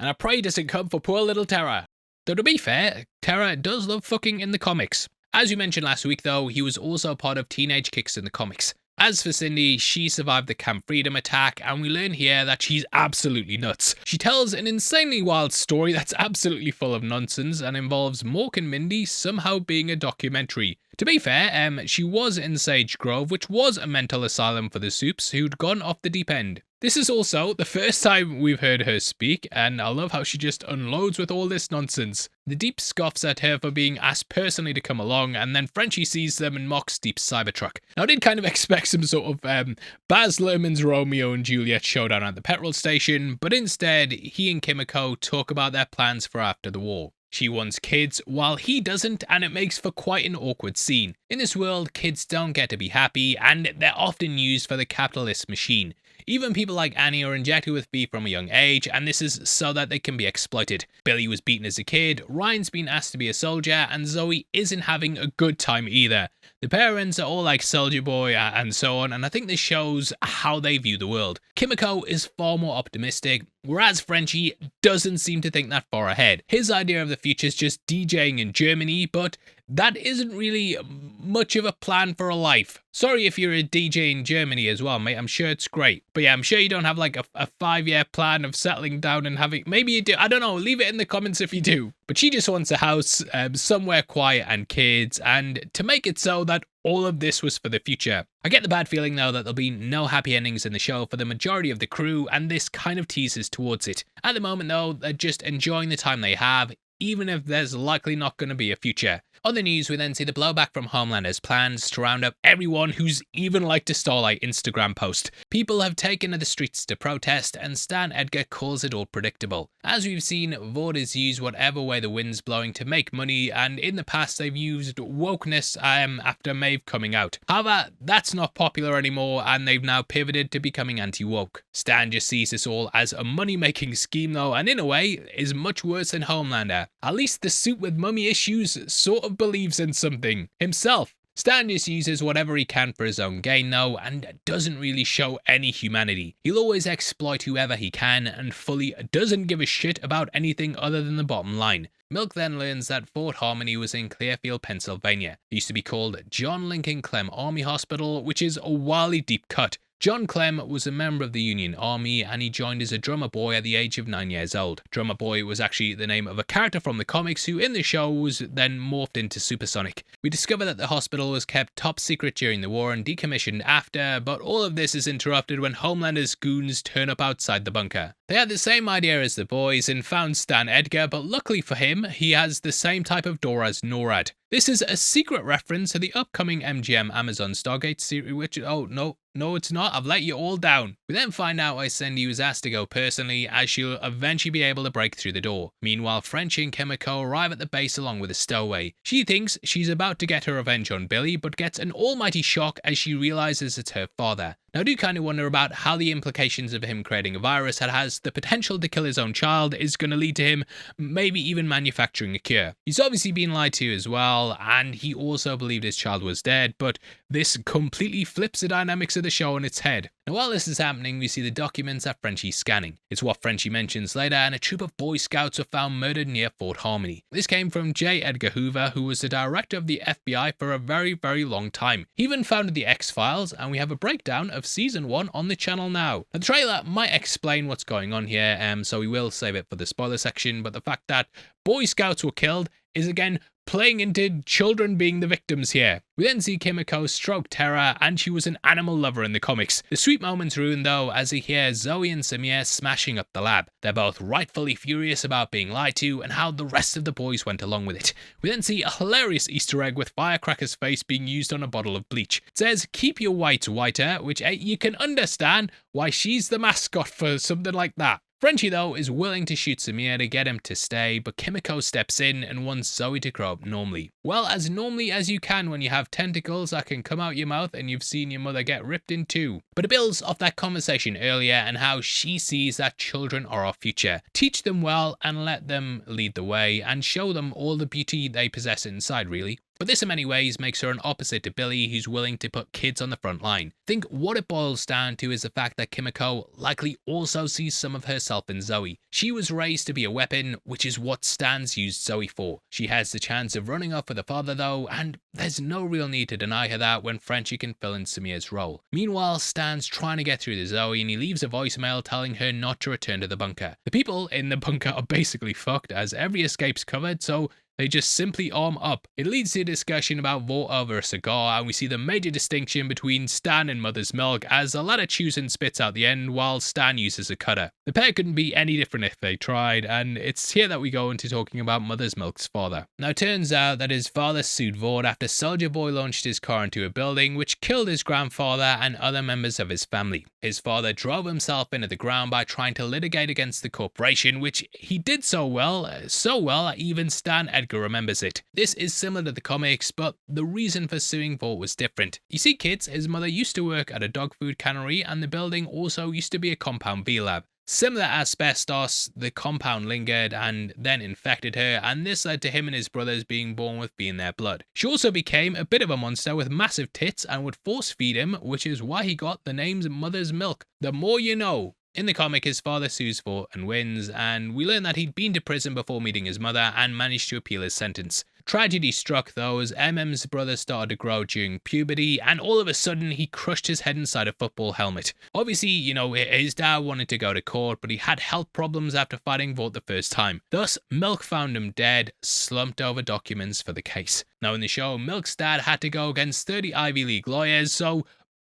And I pray he doesn't come for poor little Terra. Though to be fair, Terra does love fucking in the comics. As we mentioned last week though, he was also part of Teenage Kicks in the comics. As for Cindy, she survived the Camp Freedom attack, and we learn here that she's absolutely nuts. She tells an insanely wild story that's absolutely full of nonsense and involves Mork and Mindy somehow being a documentary. To be fair, she was in Sage Grove, which was a mental asylum for the Supes who'd gone off the deep end. This is also the first time we've heard her speak, and I love how she just unloads with all this nonsense. The Deep scoffs at her for being asked personally to come along, and then Frenchie sees them and mocks Deep's Cybertruck. Now, I did kind of expect some sort of Baz Luhrmann's Romeo and Juliet showdown at the petrol station, but instead, he and Kimiko talk about their plans for after the war. She wants kids, while he doesn't, and it makes for quite an awkward scene. In this world, kids don't get to be happy, and they're often used for the capitalist machine. Even people like Annie are injected with V from a young age, and this is so that they can be exploited. Billy was beaten as a kid, Ryan's been asked to be a soldier, and Zoe isn't having a good time either. The parents are all like Soulja Boy and so on, and I think this shows how they view the world. Kimiko is far more optimistic, whereas Frenchie doesn't seem to think that far ahead. His idea of the future is just DJing in Germany, but that isn't really much of a plan for a life. Sorry if you're a DJ in Germany as well, mate. I'm sure it's great. But yeah, I'm sure you don't have like a 5-year plan of settling down and having... Maybe you do. I don't know. Leave it in the comments if you do. But she just wants a house, somewhere quiet and kids, and to make it so that all of this was for the future. I get the bad feeling though that there'll be no happy endings in the show for the majority of the crew, and this kind of teases towards it. At the moment though, they're just enjoying the time they have, even if there's likely not going to be a future. On the news, we then see the blowback from Homelander's plans to round up everyone who's even liked a Starlight Instagram post. People have taken to the streets to protest, and Stan Edgar calls it all predictable. As we've seen, Vought has used whatever way the wind's blowing to make money, and in the past they've used wokeness after Maeve coming out. However, that's not popular anymore, and they've now pivoted to becoming anti-woke. Stan just sees this all as a money-making scheme though, and in a way, is much worse than Homelander. At least the suit with mummy issues sort of believes in something himself. Stan just uses whatever he can for his own gain though, and doesn't really show any humanity. He'll always exploit whoever he can, and fully doesn't give a shit about anything other than the bottom line. Milk then learns that Fort Harmony was in Clearfield, Pennsylvania. It used to be called John Lincoln Clem Army Hospital, which is a wildly deep cut. John Clem was a member of the Union Army, and he joined as a drummer boy at the age of 9 years old. Drummer Boy was actually the name of a character from the comics who in the show was then morphed into Supersonic. We discover that the hospital was kept top secret during the war and decommissioned after, but all of this is interrupted when Homelander's goons turn up outside the bunker. They had the same idea as the boys and found Stan Edgar, but luckily for him, he has the same type of door as NORAD. This is a secret reference to the upcoming MGM Amazon Stargate series, which, oh no it's not, I've let you all down. We then find out why Cindy was asked to go personally, as she'll eventually be able to break through the door. Meanwhile, Frenchie and Kimiko arrive at the base along with a stowaway. She thinks she's about to get her revenge on Billy, but gets an almighty shock as she realizes it's her father. Now I do kind of wonder about how the implications of him creating a virus that has the potential to kill his own child is going to lead to him maybe even manufacturing a cure. He's obviously been lied to as well, and he also believed his child was dead, but this completely flips the dynamics of the show on its head. Now while this is happening, we see the documents that Frenchie's scanning. It's what Frenchie mentions later, and a troop of Boy Scouts were found murdered near Fort Harmony. This came from J. Edgar Hoover, who was the director of the FBI for a very, very long time. He even founded the X-Files, and we have a breakdown of Season 1 on the channel now. The trailer might explain what's going on here, so we will save it for the spoiler section, but the fact that Boy Scouts were killed is again playing into children being the victims here. We then see Kimiko stroke Terra, and she was an animal lover in the comics. The sweet moment's ruined though as he hears Zoe and Samir smashing up the lab. They're both rightfully furious about being lied to and how the rest of the boys went along with it. We then see a hilarious Easter egg with Firecracker's face being used on a bottle of bleach. It says, "Keep your whites whiter," which you can understand why she's the mascot for something like that. Frenchie, though, is willing to shoot Samir to get him to stay, but Kimiko steps in and wants Zoe to grow up normally. Well, as normally as you can when you have tentacles that can come out your mouth and you've seen your mother get ripped in two. But it builds off that conversation earlier and how she sees that children are our future. Teach them well and let them lead the way and show them all the beauty they possess inside, really. But this in many ways makes her an opposite to Billy, who's willing to put kids on the front line. I think what it boils down to is the fact that Kimiko likely also sees some of herself in Zoe. She was raised to be a weapon, which is what Stan's used Zoe for. She has the chance of running off with her father though, and there's no real need to deny her that when Frenchie can fill in Samir's role. Meanwhile, Stan's trying to get through to Zoe and he leaves a voicemail telling her not to return to the bunker. The people in the bunker are basically fucked as every escape's covered, so they just simply arm up. It leads to a discussion about Vought over a cigar, and we see the major distinction between Stan and Mother's Milk as the latter chews and spits out the end while Stan uses a cutter. The pair couldn't be any different if they tried, and it's here that we go into talking about Mother's Milk's father. Now it turns out that his father sued Vought after Soldier Boy launched his car into a building which killed his grandfather and other members of his family. His father drove himself into the ground by trying to litigate against the corporation, which he did so well that even Stan Edgar remembers it. This is similar to the comics, but the reason for suing Vought was different. You see, kids, his mother used to work at a dog food cannery, and the building also used to be a compound V lab. Similar to asbestos, the compound lingered and then infected her, and this led to him and his brothers being born with B in their blood. She also became a bit of a monster with massive tits and would force feed him, which is why he got the names Mother's Milk. The more you know. In the comic, his father sues Vought and wins, and we learn that he'd been to prison before meeting his mother and managed to appeal his sentence. Tragedy struck though as MM's brother started to grow during puberty, and all of a sudden he crushed his head inside a football helmet. Obviously, his dad wanted to go to court, but he had health problems after fighting Vought the first time. Thus, Milk found him dead, slumped over documents for the case. Now in the show, Milk's dad had to go against 30 Ivy League lawyers, so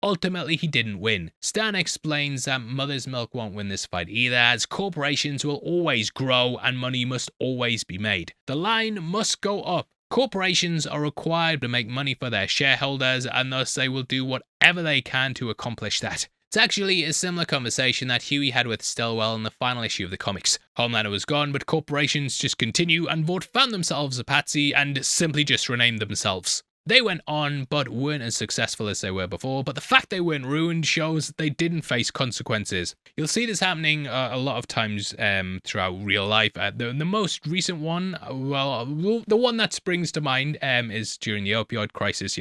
ultimately, he didn't win. Stan explains that Mother's Milk won't win this fight either, as corporations will always grow and money must always be made. The line must go up. Corporations are required to make money for their shareholders, and thus they will do whatever they can to accomplish that. It's actually a similar conversation that Huey had with Stillwell in the final issue of the comics. Homelander was gone, but corporations just continue, and Vought found themselves a patsy and simply just renamed themselves. They went on, but weren't as successful as they were before, but the fact they weren't ruined shows they didn't face consequences. You'll see this happening a lot of times throughout real life. The most recent one, the one that springs to mind is during the opioid crisis.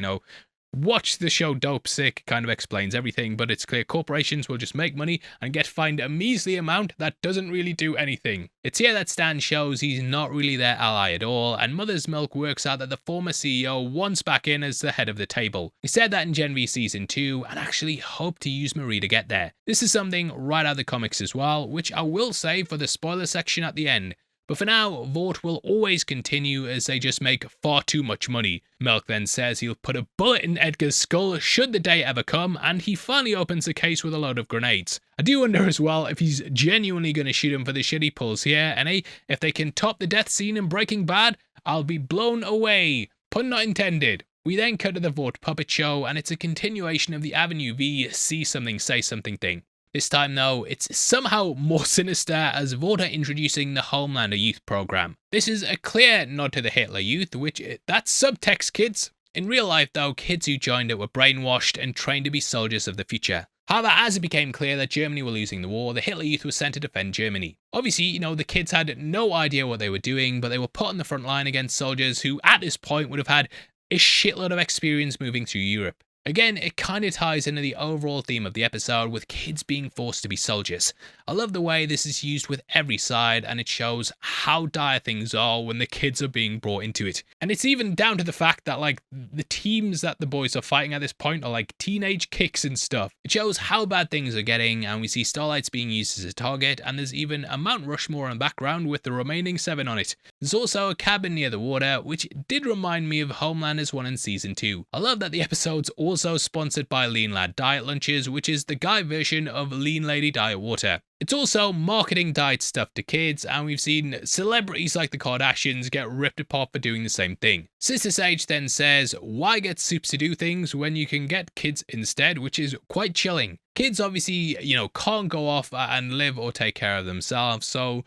Watch the show Dope Sick, kind of explains everything, but it's clear corporations will just make money and get fined a measly amount that doesn't really do anything. It's here that Stan shows he's not really their ally at all, and Mother's Milk works out that the former CEO wants back in as the head of the table. He said that in Gen V Season 2 and actually hoped to use Marie to get there. This is something right out of the comics as well, which I will save for the spoiler section at the end. But for now, Vought will always continue as they just make far too much money. Milk then says he'll put a bullet in Edgar's skull should the day ever come, and he finally opens the case with a load of grenades. I do wonder as well if he's genuinely going to shoot him for the shit he pulls here, and if they can top the death scene in Breaking Bad, I'll be blown away. Pun not intended. We then cut to the Vought puppet show, and it's a continuation of the Avenue V see something, say something thing. This time though, it's somehow more sinister as Vought are introducing the Homelander Youth Program. This is a clear nod to the Hitler Youth, that's subtext, kids. In real life though, kids who joined it were brainwashed and trained to be soldiers of the future. However, as it became clear that Germany were losing the war, the Hitler Youth was sent to defend Germany. Obviously, the kids had no idea what they were doing, but they were put on the front line against soldiers who at this point would have had a shitload of experience moving through Europe. Again, it kind of ties into the overall theme of the episode with kids being forced to be soldiers. I love the way this is used with every side, and it shows how dire things are when the kids are being brought into it. And it's even down to the fact that the teams that the boys are fighting at this point are like teenage kicks and stuff. It shows how bad things are getting, and we see Starlights being used as a target, and there's even a Mount Rushmore in the background with the remaining 7 on it. There's also a cabin near the water, which did remind me of Homelander's one in Season 2. I love that the episode's also sponsored by Lean Lad Diet Lunches, which is the guy version of Lean Lady Diet Water. It's also marketing diet stuff to kids, and we've seen celebrities like the Kardashians get ripped apart for doing the same thing. Sister Sage then says, why get soups to do things when you can get kids instead, which is quite chilling. Kids obviously, can't go off and live or take care of themselves, so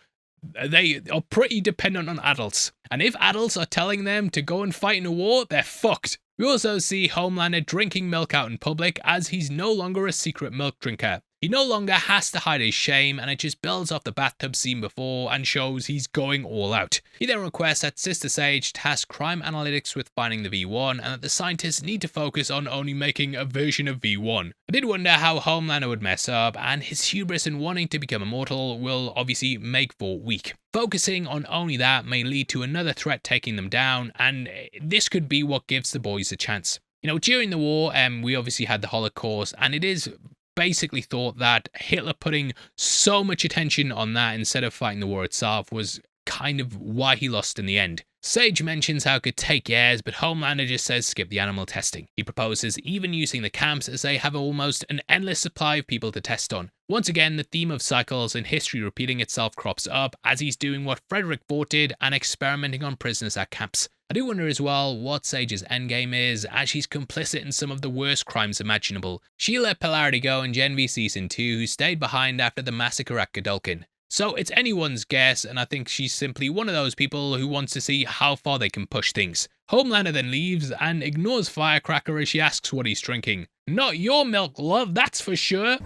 they are pretty dependent on adults. And if adults are telling them to go and fight in a war, they're fucked. We also see Homelander drinking milk out in public as he's no longer a secret milk drinker. He no longer has to hide his shame, and it just builds off the bathtub scene before and shows he's going all out. He then requests that Sister Sage task crime analytics with finding the V1 and that the scientists need to focus on only making a version of V1. I did wonder how Homelander would mess up, and his hubris in wanting to become immortal will obviously make Vought weak. Focusing on only that may lead to another threat taking them down, and this could be what gives the boys a chance. During the war, we obviously had the Holocaust, and it is basically thought that Hitler putting so much attention on that instead of fighting the war itself was kind of why he lost in the end. Sage mentions how it could take years, but Homelander just says skip the animal testing. He proposes even using the camps as they have almost an endless supply of people to test on. Once again, the theme of cycles and history repeating itself crops up as he's doing what Frederick Vought did and experimenting on prisoners at camps. I do wonder as well what Sage's endgame is, as she's complicit in some of the worst crimes imaginable. She let Polarity go in Gen V Season 2, who stayed behind after the massacre at Godolkin. So it's anyone's guess, and I think she's simply one of those people who wants to see how far they can push things. Homelander then leaves and ignores Firecracker as she asks what he's drinking. Not your milk, love, that's for sure.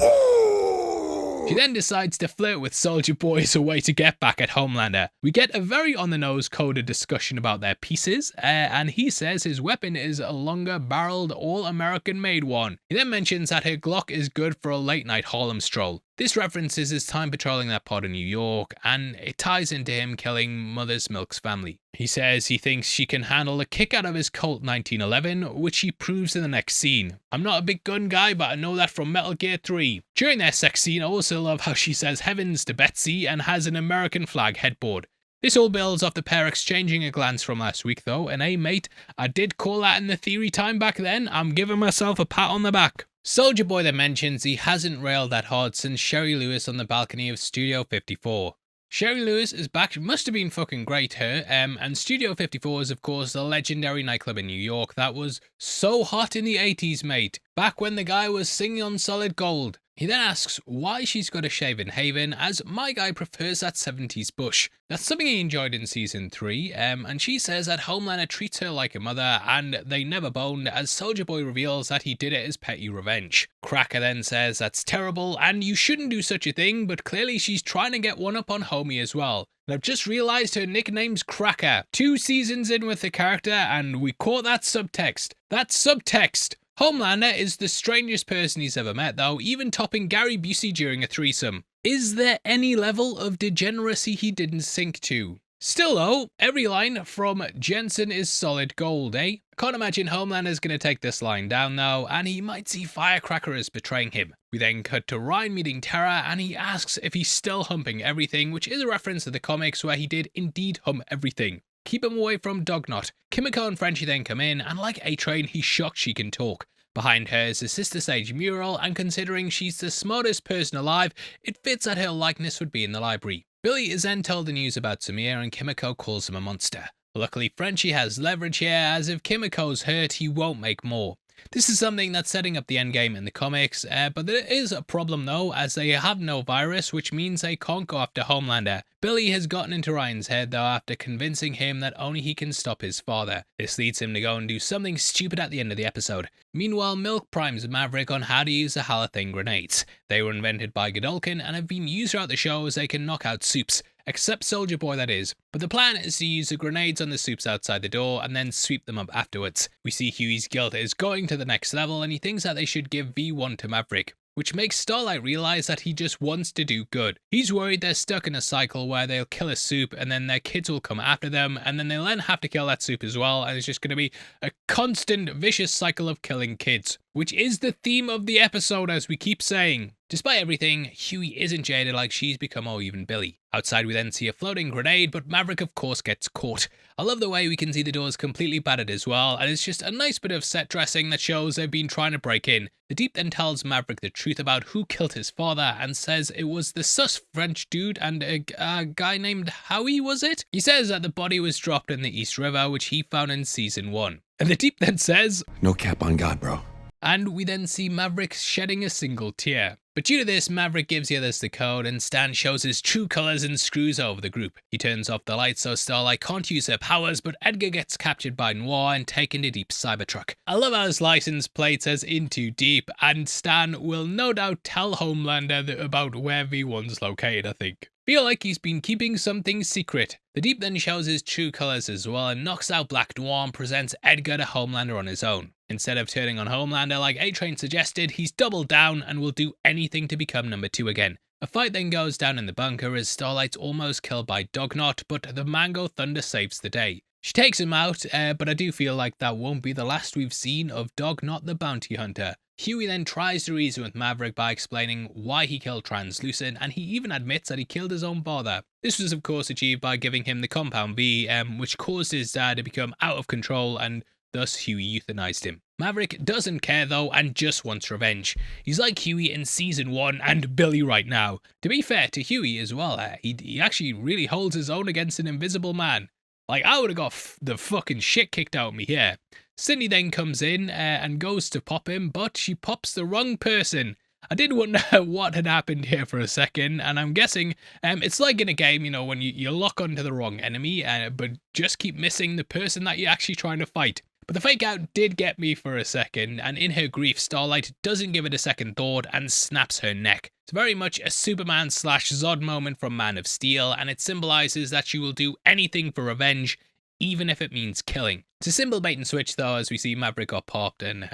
She then decides to flirt with Soldier Boy as a way to get back at Homelander. We get a very on-the-nose coded discussion about their pieces, and he says his weapon is a longer-barreled, all-American-made one. He then mentions that her Glock is good for a late-night Harlem stroll. This references his time patrolling that part of New York, and it ties into him killing Mother's Milk's family. He says he thinks she can handle a kick out of his Colt 1911, which he proves in the next scene. I'm not a big gun guy, but I know that from Metal Gear 3. During their sex scene, I also love how she says heavens to Betsy and has an American flag headboard. This all builds off the pair exchanging a glance from last week though, and hey mate, I did call that in the theory time back then. I'm giving myself a pat on the back. Soldier Boy then mentions he hasn't railed that hard since Sherry Lewis on the balcony of Studio 54. Sherry Lewis is back, must have been fucking great her, and Studio 54 is of course the legendary nightclub in New York that was so hot in the 80s mate, back when the guy was singing on solid gold. He then asks why she's got a shave in Haven, as my guy prefers that 70s bush. That's something he enjoyed in Season 3, and she says that Homelander treats her like a mother, and they never boned, as Soldier Boy reveals that he did it as petty revenge. Cracker then says that's terrible, and you shouldn't do such a thing, but clearly she's trying to get one up on Homie as well. And I've just realised her nickname's Cracker. 2 seasons in with the character, and we caught that subtext. That subtext! Homelander is the strangest person he's ever met though, even topping Gary Busey during a threesome. Is there any level of degeneracy he didn't sink to? Still though, every line from Jensen is solid gold, eh? I can't imagine Homelander's gonna take this line down though, and he might see Firecracker as betraying him. We then cut to Ryan meeting Tara, and he asks if he's still humping everything, which is a reference to the comics where he did indeed hump everything. Keep him away from Dognot. Kimiko and Frenchie then come in, and like A-Train, he's shocked she can talk. Behind her is a Sister Sage mural, and considering she's the smartest person alive, it fits that her likeness would be in the library. Billy is then told the news about Samir, and Kimiko calls him a monster. Luckily, Frenchie has leverage here, as if Kimiko's hurt, he won't make more. This is something that's setting up the endgame in the comics, but there is a problem though, as they have no virus, which means they can't go after Homelander. Billy has gotten into Ryan's head though after convincing him that only he can stop his father. This leads him to go and do something stupid at the end of the episode. Meanwhile, Milk primes Maverick on how to use the halothane grenades. They were invented by Godolkin and have been used throughout the show as they can knock out soups. Except Soldier Boy, that is. But the plan is to use the grenades on the soups outside the door and then sweep them up afterwards. We see Huey's guilt is going to the next level, and he thinks that they should give V1 to Maverick, which makes Starlight realize that he just wants to do good. He's worried they're stuck in a cycle where they'll kill a soup and then their kids will come after them, and then they'll then have to kill that soup as well, and it's just going to be a constant vicious cycle of killing kids, which is the theme of the episode, as we keep saying. Despite everything, Huey isn't jaded like she's become, or even Billy. Outside we then see a floating grenade, but Maverick of course gets caught. I love the way we can see the doors completely battered as well, and it's just a nice bit of set dressing that shows they've been trying to break in. The Deep then tells Maverick the truth about who killed his father, and says it was the sus French dude and a guy named Howie, was it? He says that the body was dropped in the East River, which he found in season 1. And the Deep then says, No cap on God, bro. And we then see Maverick shedding a single tear. But due to this, Maverick gives the others the code, and Stan shows his true colours and screws over the group. He turns off the lights so Starlight can't use her powers, but Edgar gets captured by Noir and taken to Deep's Cybertruck. I love how his license plate says Into Deep, and Stan will no doubt tell Homelander about where V1's located, I think. Feel like he's been keeping something secret. The Deep then shows his true colours as well and knocks out Black Noir and presents Edgar to Homelander on his own. Instead of turning on Homelander like A-Train suggested, he's doubled down and will do anything to become number 2 again. A fight then goes down in the bunker as Starlight's almost killed by Dognot, but the Mango Thunder saves the day. She takes him out, but I do feel like that won't be the last we've seen of Dognot the Bounty Hunter. Huey then tries to reason with Maverick by explaining why he killed Translucent, and he even admits that he killed his own father. This was of course achieved by giving him the Compound V, which caused his dad to become out of control, and thus Huey euthanized him. Maverick doesn't care though and just wants revenge. He's like Huey in season 1 and Billy right now. To be fair to Huey as well, he actually really holds his own against an invisible man. Like, I would have got the fucking shit kicked out of me here. Cindy then comes in and goes to pop him, but she pops the wrong person. I did wonder what had happened here for a second, and I'm guessing it's like in a game, you know, when you lock onto the wrong enemy, but just keep missing the person that you're actually trying to fight. But the fake out did get me for a second, and in her grief, Starlight doesn't give it a second thought and snaps her neck. It's very much a Superman / Zod moment from Man of Steel, and it symbolizes that she will do anything for revenge, even if it means killing. It's a simple bait and switch though, as we see Maverick got popped, and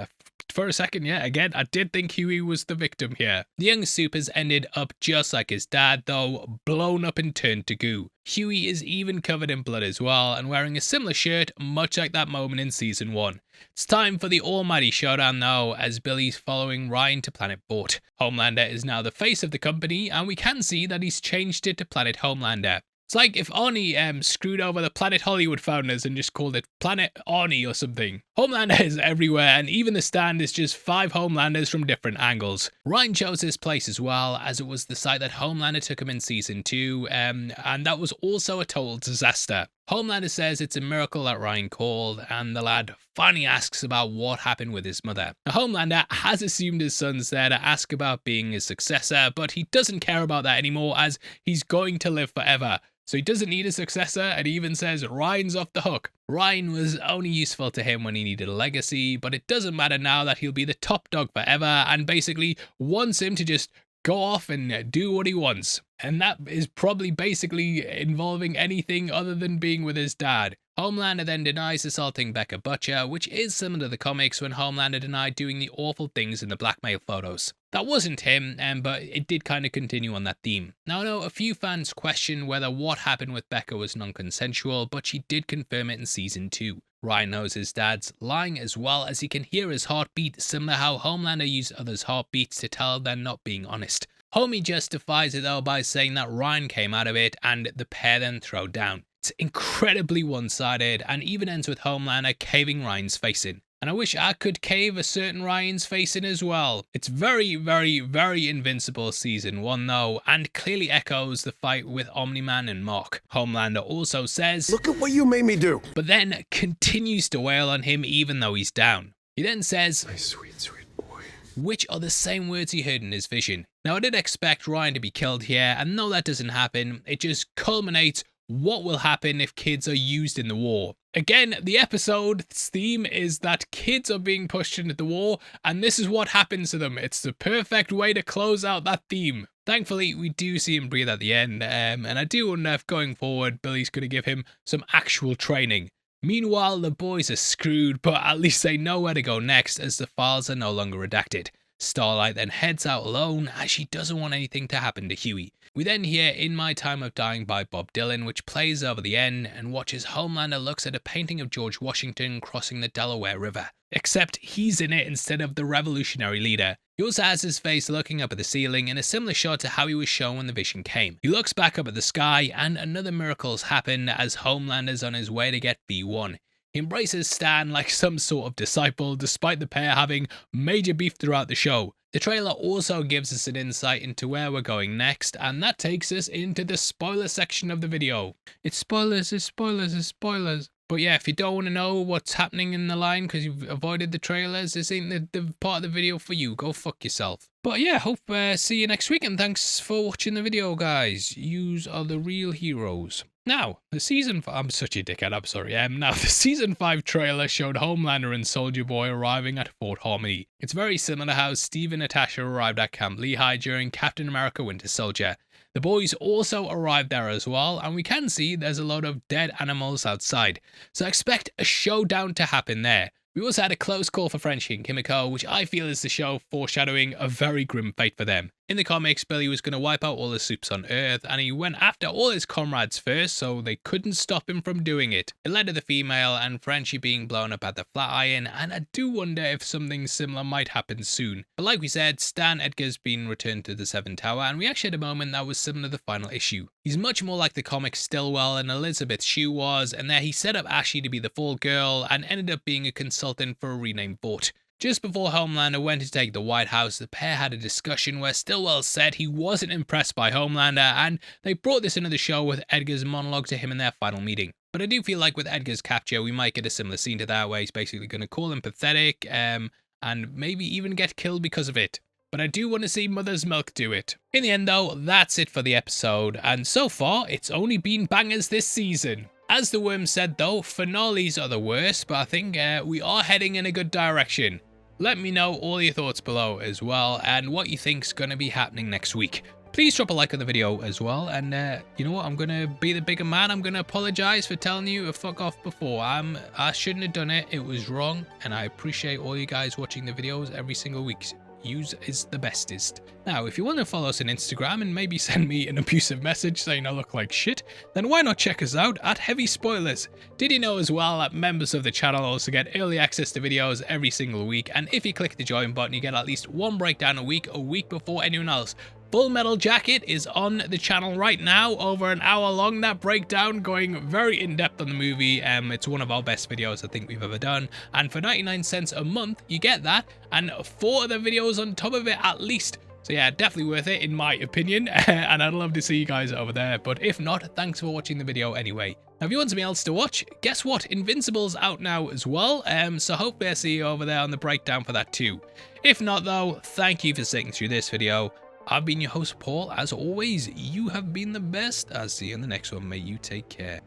for a second, yeah, again, I did think Huey was the victim here. The young Supers ended up just like his dad though, blown up and turned to goo. Huey is even covered in blood as well, and wearing a similar shirt, much like that moment in season 1. It's time for the almighty showdown though, as Billy's following Ryan to Planet Vought. Homelander is now the face of the company, and we can see that he's changed it to Planet Homelander. It's like if Arnie screwed over the Planet Hollywood founders and just called it Planet Arnie or something. Homelander is everywhere, and even the stand is just 5 Homelanders from different angles. Ryan chose this place as well, as it was the site that Homelander took him in season 2, and that was also a total disaster. Homelander says it's a miracle that Ryan called, and the lad finally asks about what happened with his mother. Now, Homelander has assumed his son's there to ask about being his successor, but he doesn't care about that anymore, as he's going to live forever. So he doesn't need a successor, and he even says Ryan's off the hook. Ryan was only useful to him when he needed a legacy, but it doesn't matter now that he'll be the top dog forever, and basically wants him to just go off and do what he wants. And that is probably basically involving anything other than being with his dad. Homelander then denies assaulting Becca Butcher, which is similar to the comics when Homelander denied doing the awful things in the blackmail photos. That wasn't him, but it did kind of continue on that theme. Now I know a few fans question whether what happened with Becca was non-consensual, but she did confirm it in season 2. Ryan knows his dad's lying as well, as he can hear his heartbeat, similar how Homelander used others' heartbeats to tell they're not being honest. Homie justifies it though by saying that Ryan came out of it and the pair then throw down. It's incredibly one-sided and even ends with Homelander caving Ryan's face in. And I wish I could cave a certain Ryan's face in as well. It's very, very, very Invincible season 1 though, and clearly echoes the fight with Omni-Man and Mark. Homelander also says, Look at what you made me do. but then continues to wail on him even though he's down. He then says, My sweet, sweet boy. which are the same words he heard in his vision. Now I did expect Ryan to be killed here, and no, that doesn't happen. It just culminates what will happen if kids are used in the war. Again, the episode's theme is that kids are being pushed into the war, and this is what happens to them. It's the perfect way to close out that theme. Thankfully, we do see him breathe at the end, and I do wonder if going forward, Billy's going to give him some actual training. Meanwhile, the boys are screwed, but at least they know where to go next, as the files are no longer redacted. Starlight then heads out alone, as she doesn't want anything to happen to Huey. We then hear In My Time of Dying by Bob Dylan, which plays over the end and watches Homelander looks at a painting of George Washington crossing the Delaware River. Except he's in it instead of the revolutionary leader. He also has his face looking up at the ceiling in a similar shot to how he was shown when the vision came. He looks back up at the sky and another miracle's happened as Homelander's on his way to get V1. He embraces Stan like some sort of disciple, despite the pair having major beef throughout the show. The trailer also gives us an insight into where we're going next, and that takes us into the spoiler section of the video. It's spoilers, it's spoilers, it's spoilers. But yeah, if you don't want to know what's happening in the line because you've avoided the trailers, this ain't the part of the video for you. Go fuck yourself. But yeah, hope see you next week, and thanks for watching the video, guys. Yous are the real heroes. Now, the season... I'm such a dickhead, I'm sorry. Now, the season 5 trailer showed Homelander and Soldier Boy arriving at Fort Harmony. It's very similar to how Steve and Natasha arrived at Camp Lehigh during Captain America Winter Soldier. The boys also arrived there as well, and we can see there's a load of dead animals outside. So expect a showdown to happen there. We also had a close call for Frenchie and Kimiko, which I feel is the show foreshadowing a very grim fate for them. In the comics, Billy was going to wipe out all the soups on Earth, and he went after all his comrades first, so they couldn't stop him from doing it. It led to the female and Frenchie being blown up at the Flatiron, and I do wonder if something similar might happen soon. But like we said, Stan Edgar's been returned to the 7th Tower, and we actually had a moment that was similar to the final issue. He's much more like the comic Stillwell and Elizabeth Shue was, and there he set up Ashley to be the fall girl, and ended up being a consultant for a renamed Vought. Just before Homelander went to take the White House, the pair had a discussion where Stillwell said he wasn't impressed by Homelander, and they brought this into the show with Edgar's monologue to him in their final meeting. But I do feel like with Edgar's capture, we might get a similar scene to that where he's basically going to call him pathetic, and maybe even get killed because of it. But I do want to see Mother's Milk do it. In the end though, that's it for the episode, and so far, it's only been bangers this season. As the Worm said though, finales are the worst, but I think we are heading in a good direction. Let me know all your thoughts below as well, and what you think's going to be happening next week. Please drop a like on the video as well, and you know what, I'm going to be the bigger man. I'm going to apologize for telling you to fuck off before. I shouldn't have done it. It was wrong, and I appreciate all you guys watching the videos every single week. Yous is the bestest. Now, if you want to follow us on Instagram and maybe send me an abusive message saying I look like shit, then why not check us out at Heavy Spoilers. Did you know as well that members of the channel also get early access to videos every single week, and if you click the join button, you get at least one breakdown a week before anyone else. Full Metal Jacket is on the channel right now, over an hour long, that breakdown, going very in-depth on the movie. It's one of our best videos I think we've ever done, and for 99 cents a month you get that and 4 other videos on top of it at least. So yeah, definitely worth it in my opinion, and I'd love to see you guys over there. But if not, thanks for watching the video anyway. Now if you want something else to watch, guess what, Invincible's out now as well, so hopefully I see you over there on the breakdown for that too. If not though, thank you for sticking through this video. I've been your host Paul. As always, you have been the best. I'll see you in the next one. May you take care.